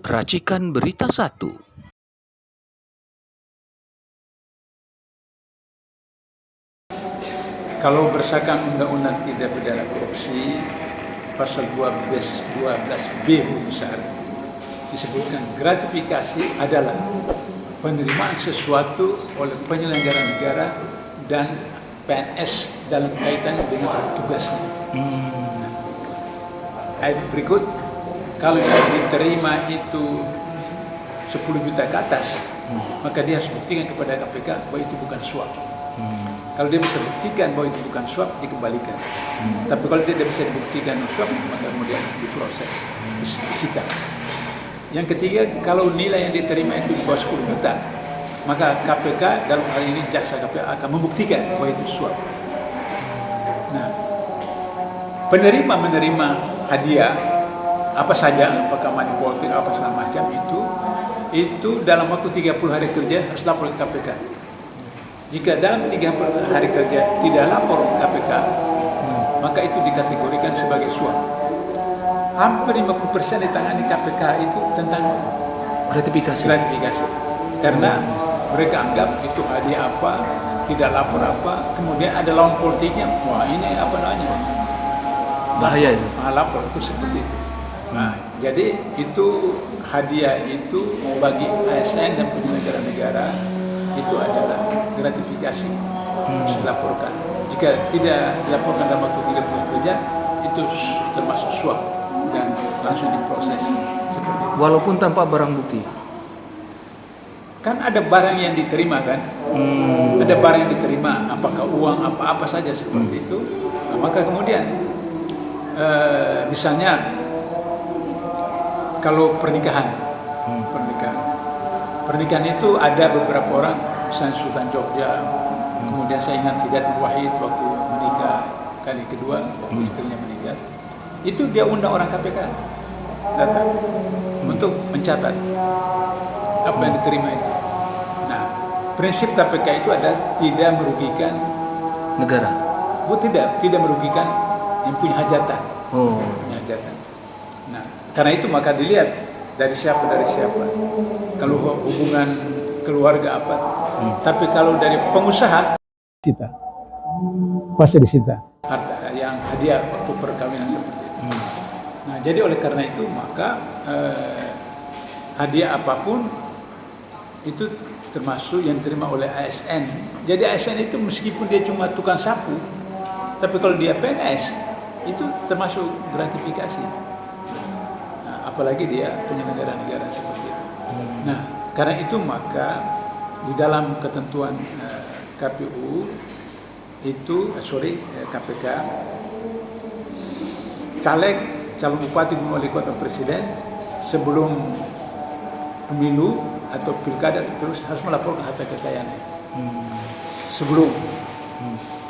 Racikan Berita 1. Kalau berdasarkan Undang-Undang Tindak Pidana Korupsi pasal 12B huruf besar disebutkan gratifikasi adalah penerimaan sesuatu oleh penyelenggara negara dan PNS dalam kaitan dengan tugasnya. Ayat berikut, kalau yang diterima itu 10 juta ke atas, maka dia harus buktikan kepada KPK bahwa itu bukan suap. Kalau dia bisa buktikan bahwa itu bukan suap, dikembalikan. Tapi kalau dia tidak bisa dibuktikan suap, maka kemudian diproses, disita. Yang ketiga, kalau nilai yang diterima itu di bawah 10 juta, maka KPK dalam hal ini jaksa KPK akan membuktikan bahwa itu suap. Nah, penerima menerima hadiah apa saja, apakah money politik apa segala macam itu dalam waktu 30 hari kerja harus lapor ke KPK. Jika dalam 30 hari kerja tidak lapor ke KPK, maka itu dikategorikan sebagai suap. Hampir 50% ditangani KPK itu tentang Gratifikasi. Karena mereka anggap itu hadiah apa, tidak lapor apa, kemudian ada lawan politiknya, wah ini apa namanya, Bahaya itu. lapor itu seperti itu. Nah, jadi itu hadiah itu bagi ASN dan penyelenggara negara itu adalah gratifikasi harus dilaporkan. Jika tidak dilaporkan dalam waktu 30 hari kerja, itu termasuk suap dan langsung diproses seperti itu. Walaupun tanpa barang bukti. Kan ada barang yang diterima kan, ada barang yang diterima, apakah uang apa saja seperti itu. Nah, maka kemudian misalnya kalau pernikahan itu ada beberapa orang, misalnya Sultan Jogja, kemudian saya ingat Hidayat Nur Wahid waktu menikah kali kedua, waktu istrinya meninggal, itu dia undang orang KPK datang untuk mencatat apa yang diterima itu. Nah, prinsip KPK itu ada tidak merugikan Negara. tidak merugikan yang punya hajatan. Punya hajatan. Nah, karena itu maka dilihat dari siapa. Kalau hubungan keluarga apa. Tapi kalau dari pengusaha, disita. Pasti disita. Harta yang hadiah waktu perkawinan seperti itu. Nah, jadi oleh karena itu maka hadiah apapun itu termasuk yang diterima oleh ASN. Jadi ASN itu meskipun dia cuma tukang sapu, tapi kalau dia PNS itu termasuk gratifikasi. Nah, apalagi dia penyelenggara negara seperti itu. Nah, karena itu maka di dalam ketentuan KPU itu KPK, caleg, calon bupati, gubernur, wali kota, presiden sebelum pemilu atau pilkada atau pilpres harus melaporkan harta kekayaannya. Sebelum,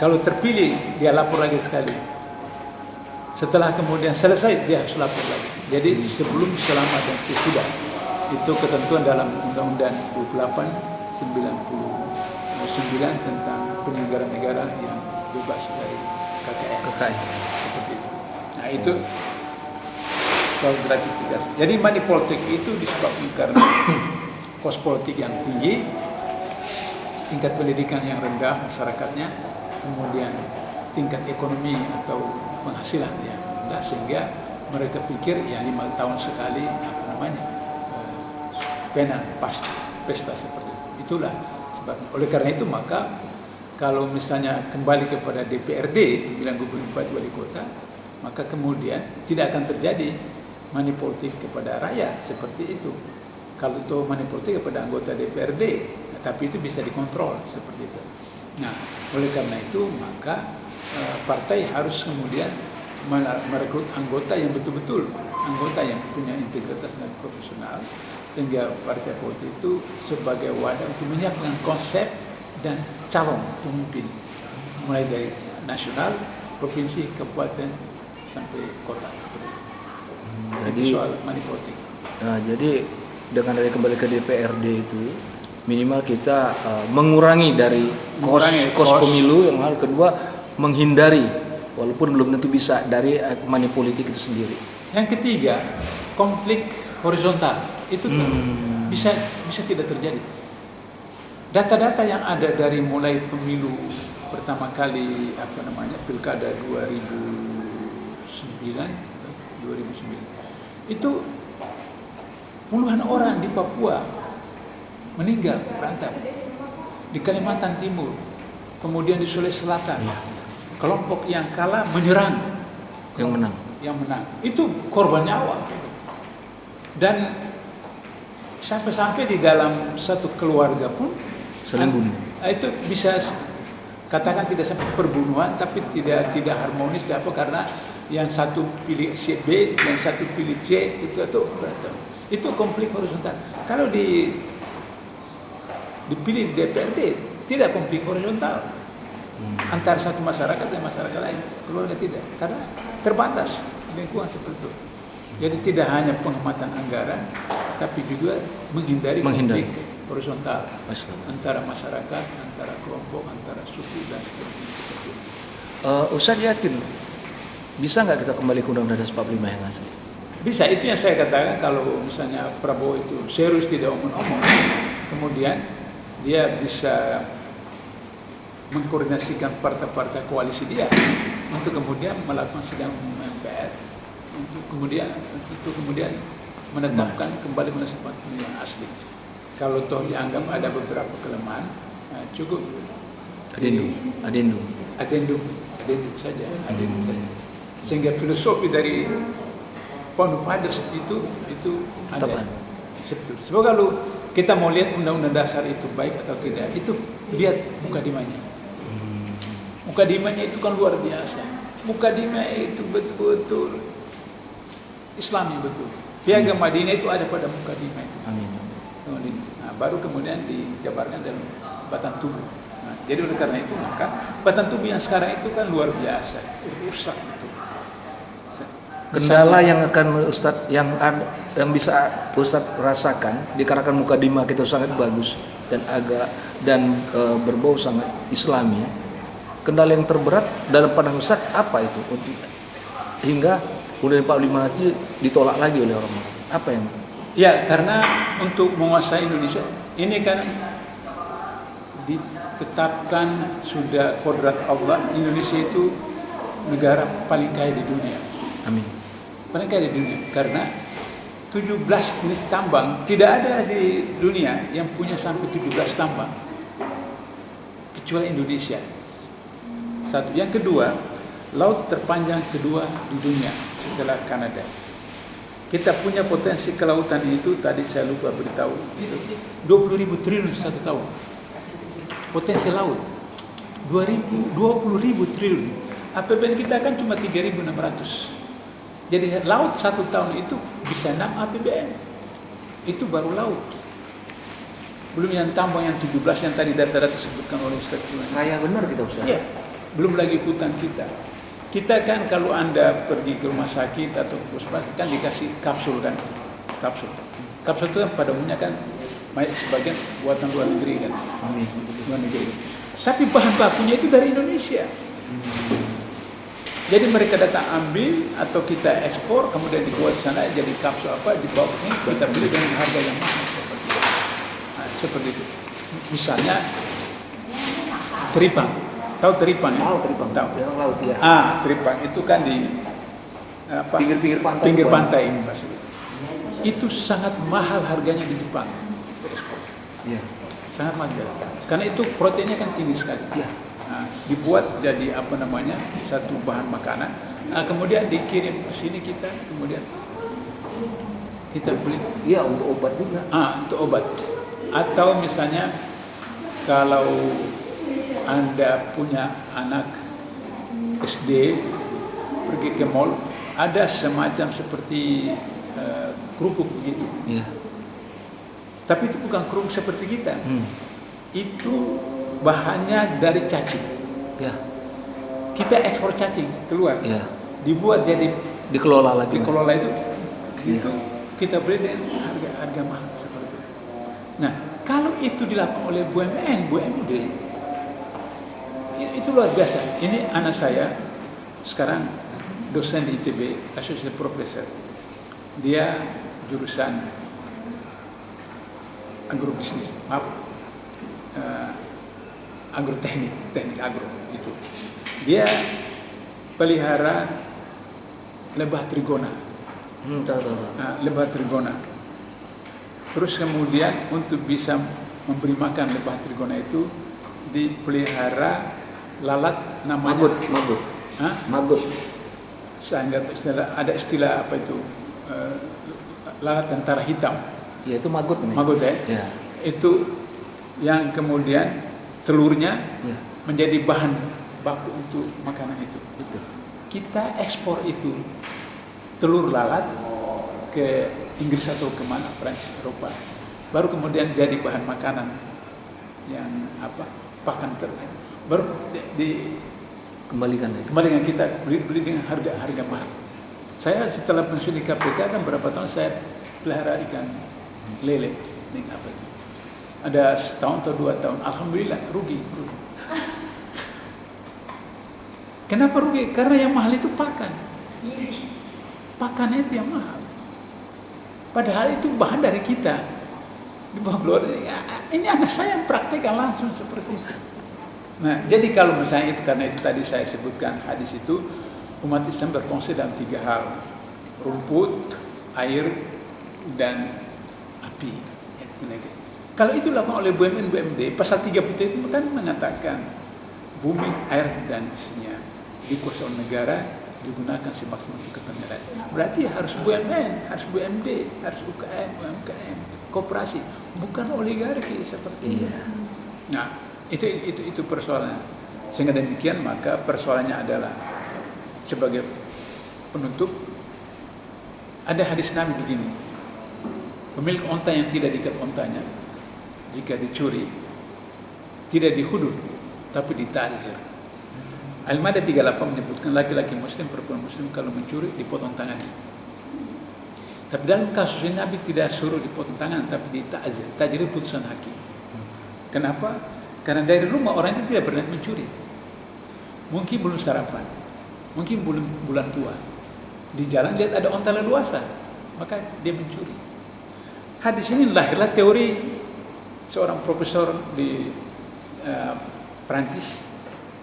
kalau terpilih dia lapor lagi sekali. Setelah kemudian selesai dia harus lapor lagi. Jadi sebelum, selama dan sesudah itu ketentuan dalam Undang-Undang 28/99 tentang penyelenggara negara yang bebas dari KKN. Seperti itu. Nah itu soal gratifikasi. Jadi money politik itu disebabkan karena kos politik yang tinggi, tingkat pendidikan yang rendah masyarakatnya, kemudian tingkat ekonomi atau penghasilan yang rendah, sehingga mereka pikir ya 5 tahun sekali pesta seperti itu. Itulah sebabnya. Oleh karena itu maka kalau misalnya kembali kepada DPRD, pemilihan gubernur, bupati, wali kota, maka kemudian tidak akan terjadi money politik kepada rakyat seperti itu. Kalau itu money politik kepada anggota DPRD, tapi itu bisa dikontrol seperti itu. Nah, oleh karena itu maka partai harus kemudian merekrut anggota yang betul-betul anggota yang punya integritas dan profesional, sehingga partai politik itu sebagai wadah untuk menyiapkan konsep dan calon pemimpin mulai dari nasional, provinsi, kabupaten sampai kota. Jadi soal money politik. Nah, jadi dengan dari kembali ke DPRD itu minimal kita mengurangi dari kos pemilu, yang hal kedua menghindari walaupun belum tentu bisa dari money politik itu sendiri. Yang ketiga, konflik horizontal. Itu bisa tidak terjadi. Data-data yang ada dari mulai pemilu pertama kali pilkada 2009 itu puluhan orang di Papua meninggal berantem, di Kalimantan Timur, kemudian di Sulawesi Selatan. Kelompok yang kalah menyerang yang menang. Itu korban nyawa. Dan sampai di dalam satu keluarga pun saling bunuh. Itu bisa katakan tidak sampai perbunuhan, tapi tidak harmonis. Karena yang satu pilih C B, yang satu pilih C, itu berantem. Itu konflik horizontal. Kalau dipilih di DPRD tidak konflik horizontal antara satu masyarakat dan masyarakat lain, keluarga tidak, karena terbatas lingkungan seperti itu. Jadi tidak hanya penghematan anggaran, tapi juga menghindari konflik horizontal antara masyarakat, antara kelompok, antara suku dan sebagainya. Ustadz yakin bisa nggak kita kembali ke Undang-Undang Dasar 45 yang asli? Bisa, itu yang saya katakan. Kalau misalnya Prabowo itu serius, tidak omong-omong, kemudian dia bisa mengkoordinasikan partai-partai koalisi dia untuk kemudian melakukan sidang umum MPR, untuk kemudian menetapkan kembali Undang-Undang 45 yang asli. Kalau toh dianggap ada beberapa kelemahan, cukup adendum saja. Sehingga filosofi dari Pondok Fathers itu ada. Sebab kalau kita mau lihat Undang-Undang Dasar itu baik atau tidak, itu lihat mukadimahnya. Mukadimahnya itu kan luar biasa. Mukadimah itu betul-betul Islami betul. Piagam Madinah itu ada pada mukadimah itu. Amin. Nah, baru kemudian dijabarkan dalam batang tubuh. Nah, jadi oleh karena itu maka batang tubuh yang sekarang itu kan luar biasa, rusak itu. Kendala yang akan Ustadz yang bisa Ustadz rasakan dikarenakan mukadimah kita sangat bagus dan berbau sangat Islami. Kendala yang terberat dalam pandangan Ustadz apa itu hingga Undang-Undang 45 itu ditolak lagi oleh orang-orang? Apa yang? Ya, karena untuk menguasai Indonesia ini kan ditetapkan sudah kodrat Allah, Indonesia itu negara paling kaya di dunia. Amin. Paling kaya di dunia karena 17 jenis tambang, tidak ada di dunia yang punya sampai 17 tambang kecuali Indonesia. Satu, yang kedua, laut terpanjang kedua di dunia setelah Kanada. Kita punya potensi kelautan itu, tadi saya lupa beritahu, 20.000 triliun satu tahun. Potensi laut 20.000 triliun. APBN kita kan cuma 3.600. Jadi laut satu tahun itu bisa 6 APBN. Itu baru laut. Belum yang tambang yang 17 yang tadi data-data disebutkan oleh Ustaz. Kaya benar kita Ustaz. Iya. Belum lagi hutan kita. Kita kan kalau Anda pergi ke rumah sakit atau ke puskesmas kan dikasih kapsul kan. Kapsul itu kan pada umumnya kan sebagian buatan luar negeri kan. Amin. Luar negeri. Tapi bahan bakunya itu dari Indonesia. Jadi mereka datang ambil atau kita ekspor, kemudian dibuat di sana jadi kapsul apa, dibawa ke sini, kita beli dengan harga yang mahal seperti itu. Misalnya teripang. Tahu teripang ya? Teripang. Tahu. Yang laut ya. Teripang itu kan di pinggir-pinggir pantai. Pinggir pantai ini pasti. Itu sangat mahal harganya di Jepang. Ekspor. Iya. Sangat mahal. Karena itu proteinnya kan tinggi sekali. Iya. Dibuat jadi satu bahan makanan. Kemudian dikirim ke sini kita, kemudian kita beli. Iya, untuk obat juga. Untuk obat. Atau misalnya kalau Anda punya anak SD pergi ke mall, ada semacam seperti kerupuk begitu. Iya. Tapi itu bukan kerupuk seperti kita. Itu bahannya dari cacing. Ya. Kita ekspor cacing keluar. Ya. Dibuat jadi dikelola lagi. Dikelola itu Ya. kita beli dengan harga mahal seperti itu. Nah, kalau itu dilakukan oleh BUMD itu luar biasa. Ini anak saya sekarang dosen di ITB, associate professor. Dia jurusan agrobisnis, maaf, agroteknik, teknik agro itu. Dia pelihara lebah trigona. Nah, lebah trigona. Terus kemudian untuk bisa memberi makan lebah trigona itu dipelihara lalat namanya Magut. Hah? Magut. Saya anggap ada istilah apa itu, lalat tentara hitam. Ya itu magut nih. Magut ya? Ya. Itu yang kemudian telurnya Ya. menjadi bahan baku untuk makanan itu. Itu. Kita ekspor itu telur lalat ke Inggris atau kemana, Prancis, Eropa. Baru kemudian jadi bahan makanan yang pakan ternak. Baru Kembalikan deh. kembali kita beli dengan harga mahal. Saya setelah pensiun di KPK kan berapa tahun saya pelihara ikan lele dengan apa itu. Ada setahun atau 2 tahun, alhamdulillah rugi. Kenapa rugi? Karena yang mahal itu pakan. Pakannya itu yang mahal. Padahal itu bahan dari kita. Dibawa keluar. Ini anak saya yang praktekkan langsung seperti itu. Nah, jadi kalau misalnya itu, karena itu tadi saya sebutkan hadis itu, umat Islam berfungsi dalam 3 hal: rumput, air, dan api. Kalau itu dilakukan oleh BUMN, BUMD, pasal 30 itu kan mengatakan bumi, air, dan isinya dikuasai oleh negara, digunakan semaksimal untuk kepentingan. Berarti harus BUMN, harus BUMD, harus UKM, UMKM, koperasi, bukan oligarki seperti itu. Nah, itu persoalannya. Sehingga demikian maka persoalannya adalah sebagai penutup ada hadis Nabi begini: pemilik onta yang tidak diikat ontanya jika dicuri tidak dihudud tapi ditazir. Al-Maidah 38 menyebutkan laki-laki muslim, perempuan muslim kalau mencuri dipotong tangannya. Tapi dalam kasus ini Nabi tidak suruh dipotong tangan tapi ditazir. Tazir itu putusan hakim. Kenapa? Karena dari rumah orang itu tidak berniat mencuri. Mungkin belum sarapan, mungkin belum bulan tua. Di jalan lihat ada onta leluasa, maka dia mencuri. Hadis ini lahirlah teori seorang profesor di Prancis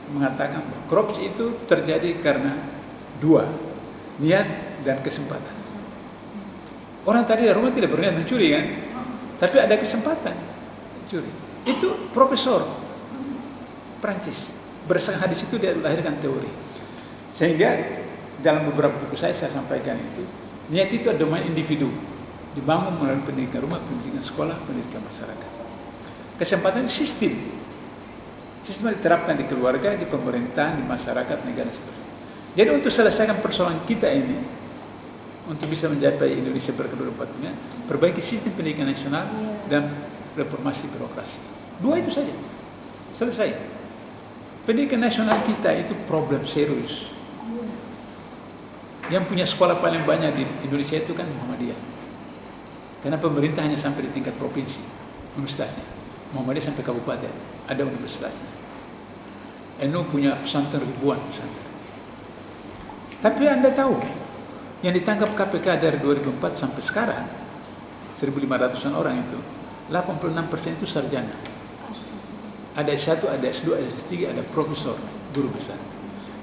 mengatakan bahwa korupsi itu terjadi karena 2, niat dan kesempatan. Orang tadi dari rumah tidak berniat mencuri kan, tapi ada kesempatan mencuri. Itu profesor Prancis. Berdasarkan hadis itu dia lahirkan teori. Sehingga dalam beberapa buku saya sampaikan itu, niat itu adalah domain individu, dibangun melalui pendidikan rumah, pendidikan sekolah, pendidikan masyarakat. Kesempatan itu sistem diterapkan di keluarga, di pemerintahan, di masyarakat, negara, seterusnya. Jadi untuk selesaikan persoalan kita ini, untuk bisa mencapai Indonesia berkedaulatan, perbaiki sistem pendidikan nasional dan reformasi birokrasi. 2 itu saja, selesai. Pendidikan nasional kita itu problem serius. Yang punya sekolah paling banyak di Indonesia itu kan Muhammadiyah. Karena pemerintah hanya sampai di tingkat provinsi, universitasnya. Muhammadiyah sampai kabupaten, ada universitasnya. NU punya pesantren ribuan pesantren. Tapi Anda tahu, yang ditangkap KPK dari 2004 sampai sekarang, 1.500-an orang itu, 86% itu sarjana. Ada S1, ada S2, ada S3, ada profesor, guru besar.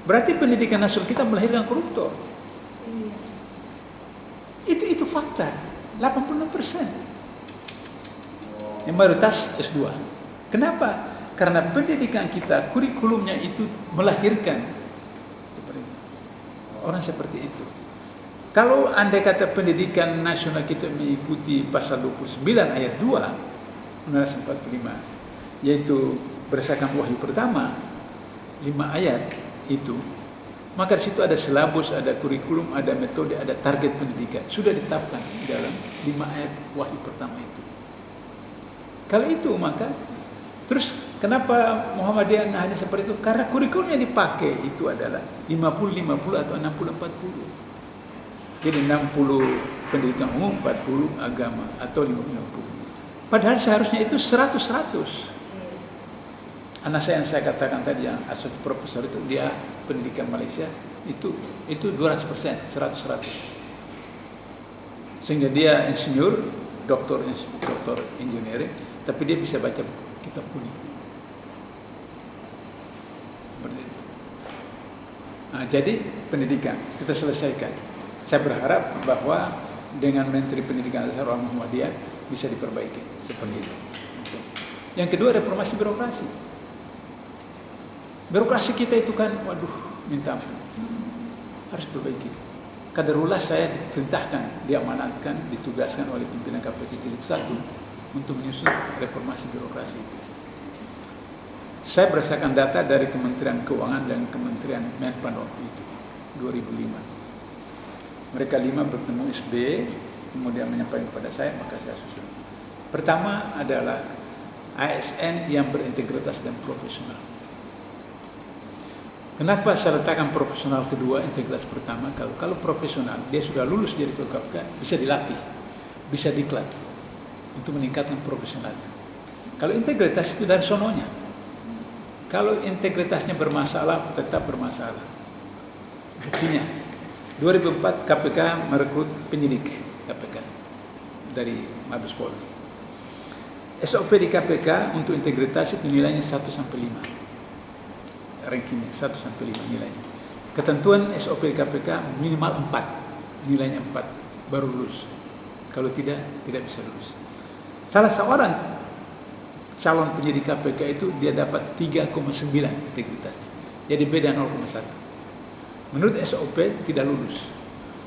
Berarti pendidikan nasional kita melahirkan koruptor. Itu fakta, 86%. Yang mayoritas S2. Kenapa? Karena pendidikan kita, kurikulumnya itu melahirkan orang seperti itu. Kalau andai kata pendidikan nasional kita mengikuti pasal 29 ayat 2 Undang-Undang 45, yaitu berdasarkan wahyu pertama 5 ayat itu, maka di situ ada silabus, ada kurikulum, ada metode, ada target pendidikan sudah ditetapkan di dalam 5 ayat wahyu pertama itu. Kalau itu maka terus kenapa Muhammadiyah hanya seperti itu? Karena kurikulum yang dipakai itu adalah 50-50 atau 60-40. Jadi 60 pendidikan umum, 40 agama atau 50-50. Padahal seharusnya itu 100-100. Anak saya yang saya katakan tadi yang asosiasi profesor itu, dia pendidikan Malaysia itu 200%, 100-100. Sehingga dia insinyur, doktor engineering, tapi dia bisa baca kitab kuning. Seperti itu. Nah, jadi pendidikan kita selesaikan. Saya berharap bahwa dengan Menteri Pendidikan Azhar Muhammadiyah bisa diperbaiki seperti itu. Yang kedua, reformasi birokrasi. Birokrasi kita itu kan, waduh, minta ampun. Harus perbaiki. Kaderullah saya diperintahkan, diamanatkan, ditugaskan oleh pimpinan KPK Jilid 1 untuk menyusun reformasi birokrasi itu. Saya berdasarkan data dari Kementerian Keuangan dan Kementerian Menpan waktu itu, 2005. Mereka 5 bertemu SBY, kemudian menyampaikan kepada saya, maka saya susun. Pertama adalah ASN yang berintegritas dan profesional. Kenapa saya letakkan profesional kedua, integritas pertama? Kalau profesional, dia sudah lulus jadi pegawai KPK, bisa dilatih, bisa diklat untuk meningkatkan profesionalnya. Kalau integritas itu dari sononya. Kalau integritasnya bermasalah, tetap bermasalah. Buktinya, 2004 KPK merekrut penyidik KPK dari Mabes Polri. SOP di KPK untuk integritas itu nilainya 1-5. Rankingnya 1-5 nilainya. Ketentuan SOP KPK minimal 4, nilainya 4 baru lulus. Kalau tidak bisa lulus. Salah seorang calon penyidik KPK itu dia dapat 3,9 integritasnya. Jadi beda 0,1. Menurut SOP tidak lulus.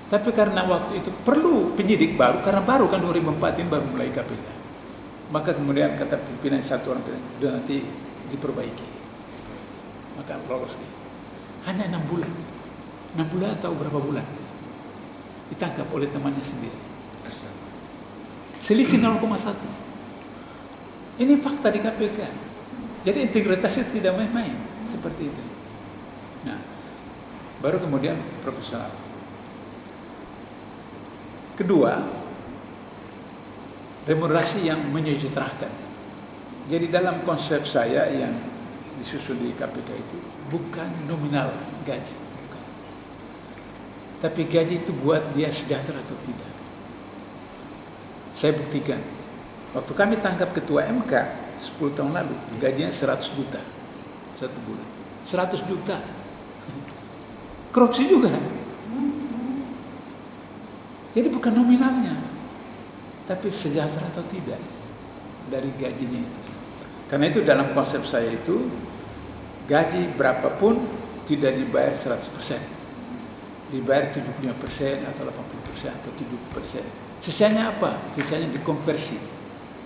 Tapi karena waktu itu perlu penyidik baru, karena baru kan 2004 ini baru mulai KPK. Maka kemudian kata pimpinan satu orang bilang, sudah nanti diperbaiki. Maka lolos dia. Hanya 6 bulan. 6 bulan atau berapa bulan? Ditangkap oleh temannya sendiri. Selisih 0,1. Ini fakta di KPK. Jadi integritasnya tidak main-main. Seperti itu. Nah, baru kemudian profesional. Kedua, remunerasi yang menyejahterakan. Jadi dalam konsep saya yang disusun di KPK itu bukan nominal gaji, bukan. Tapi gaji itu buat dia sejahtera atau tidak. Saya buktikan. Waktu kami tangkap ketua MK 10 tahun lalu, gajinya 100 juta 1 bulan. 100 juta. Korupsi juga. Jadi bukan nominalnya, tapi sejahtera atau tidak dari gajinya itu. Karena itu dalam konsep saya itu gaji berapapun tidak dibayar 100%. Dibayar 75% atau 80% atau 70%. Sisanya apa? Sisanya dikonversi.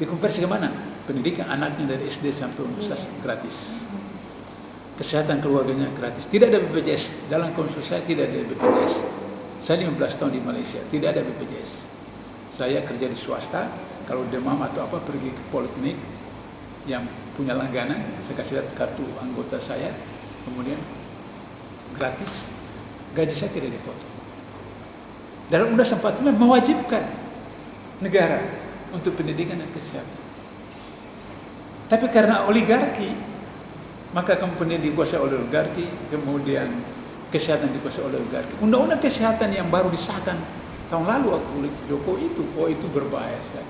Dikonversi ke mana? Pendidikan anaknya dari SD sampai universitas gratis. Kesehatan keluarganya gratis. Tidak ada BPJS. Dalam konsep saya tidak ada BPJS. Saya 15 tahun di Malaysia, tidak ada BPJS. Saya kerja di swasta, kalau demam atau apa pergi ke poliklinik yang punya langganan, saya kasih lihat kartu anggota saya, kemudian gratis, gaji saya tidak dipotong. Dalam Undang-Undang 45 mewajibkan negara untuk pendidikan dan kesehatan. Tapi karena oligarki, maka kemudian dikuasai oleh oligarki, kemudian kesehatan dikuasai oleh oligarki. Undang-undang kesehatan yang baru disahkan tahun lalu oleh Jokowi itu berbahaya sekali.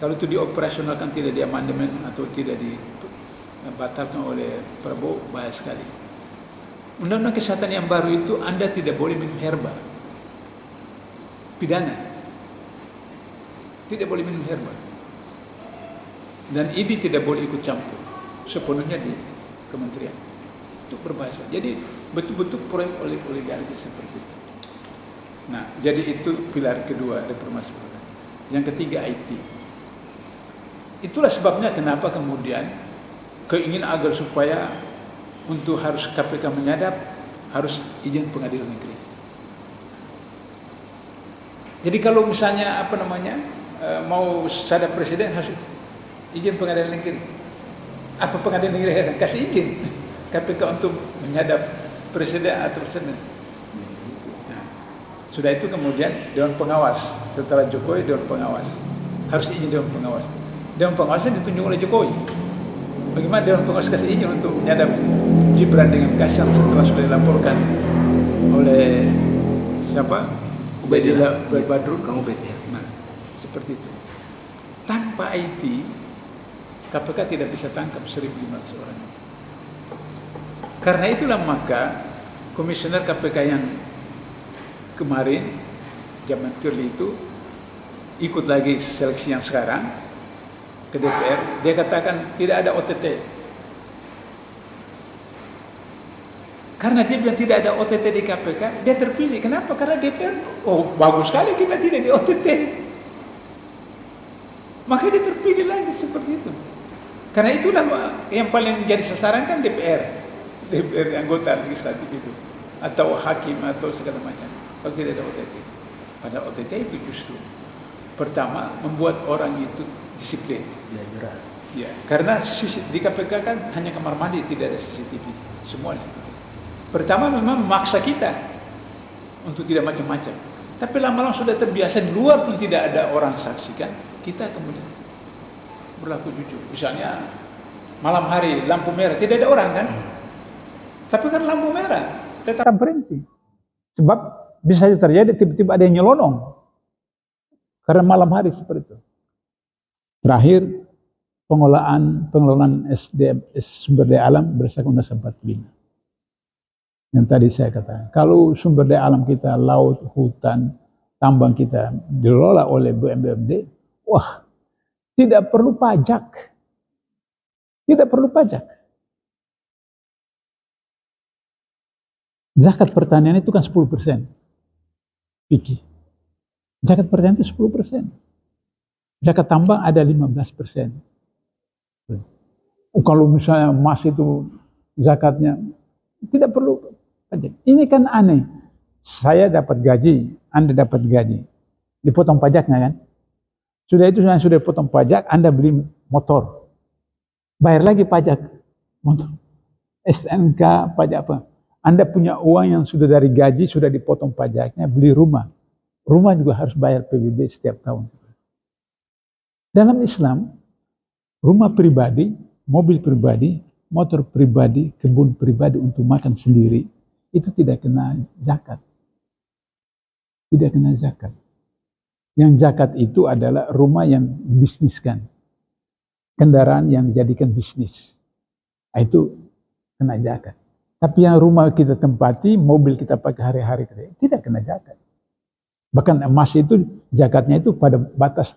Kalau itu dioperasionalkan, tidak diamandemen atau tidak dibatalkan oleh Prabowo, bahaya sekali. Undang-undang kesehatan yang baru itu Anda tidak boleh minum herba. Pidana. Tidak boleh minum herba. Dan ID tidak boleh ikut campur. Sepenuhnya di kementerian. Itu berbahaya. Jadi betul-betul proyek oleh oligarki seperti itu. Nah, jadi itu pilar kedua reformasi birokrasi. Yang ketiga IT. Itulah sebabnya kenapa kemudian keinginan agar supaya untuk harus KPK menyadap harus izin pengadilan negeri. Jadi kalau misalnya mau sadap presiden harus izin pengadilan negeri. Apa pengadilan negeri akan kasih izin KPK untuk menyadap presiden atau presiden? Nah, sudah itu kemudian Dewan Pengawas. Setelah Jokowi, Dewan Pengawas harus izin Dewan Pengawas. Dewan Pengawasnya ditunjuk oleh Jokowi. Bagaimana Dewan Pengawas kasih izin untuk menyadap Gibran dengan Kaisang setelah sudah dilaporkan oleh siapa? Ubaidilah Badrun. Kamu beda ya. Nah, seperti itu. Tanpa IT, KPK tidak bisa tangkap 1.500 orang itu. Karena itulah maka komisioner KPK yang kemarin zaman Firly itu ikut lagi seleksi yang sekarang ke DPR, dia katakan tidak ada OTT. Karena dia bilang tidak ada OTT di KPK, dia terpilih. Kenapa? Karena DPR, oh bagus sekali kita tidak di OTT. Maka dia terpilih lagi seperti itu. Karena itulah yang paling jadi sasaran kan DPR anggota legislatif itu, atau hakim atau segala macam. Kalau tidak ada OTT, pada OTT itu justru pertama membuat orang itu disiplin. Ya, karena di KPK kan hanya kamar mandi, tidak ada CCTV, semua CCTV. Pertama memang memaksa kita untuk tidak macam-macam. Tapi lama-lama sudah terbiasa, di luar pun tidak ada orang saksikan, kita kemudian berlaku jujur. Misalnya malam hari lampu merah, tidak ada orang kan? Tapi kan lampu merah tetap berhenti. Sebab bisa terjadi tiba-tiba ada yang nyelonong. Karena malam hari seperti itu. Terakhir, pengelolaan SDM, sumber daya alam berdasarkan Undang-Undang 45. Yang tadi saya katakan, kalau sumber daya alam kita, laut, hutan, tambang kita dikelola oleh BUMD, wah, tidak perlu pajak. Tidak perlu pajak. Zakat pertanian itu kan 10%. Fikih. Zakat pertanian itu 10%. Zakat tambang ada 15%. Kalau misalnya emas itu zakatnya tidak perlu pajak. Ini kan aneh. Saya dapat gaji, Anda dapat gaji. Dipotong pajaknya kan? Sudah itu sudah dipotong pajak, Anda beli motor. Bayar lagi pajak motor. STNK, pajak apa? Anda punya uang yang sudah dari gaji, sudah dipotong pajaknya, beli rumah. Rumah juga harus bayar PBB setiap tahun. Dalam Islam, rumah pribadi, mobil pribadi, motor pribadi, kebun pribadi untuk makan sendiri, itu tidak kena zakat. Tidak kena zakat. Yang zakat itu adalah rumah yang dibisniskan. Kendaraan yang dijadikan bisnis. Itu kena zakat. Tapi yang rumah kita tempati, mobil kita pakai hari-hari, tidak kena zakat. Bahkan emas itu, zakatnya itu pada batas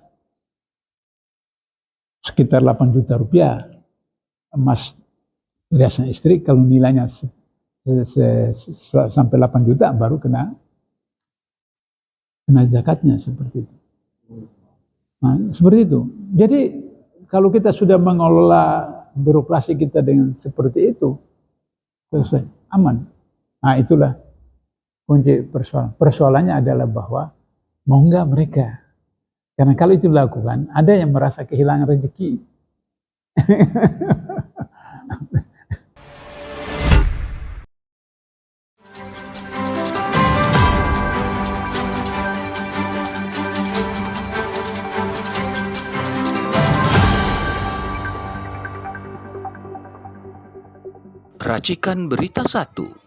sekitar 8 juta rupiah. Emas riasan istri, kalau nilainya sampai 8 juta, baru kena zakatnya, seperti itu. Nah, seperti itu. Jadi, kalau kita sudah mengelola birokrasi kita dengan seperti itu, selesai, aman. Nah, itulah kunci persoalan. Persoalannya adalah bahwa mau enggak mereka. Karena kalau itu dilakukan, ada yang merasa kehilangan rezeki. Racikan Berita 1.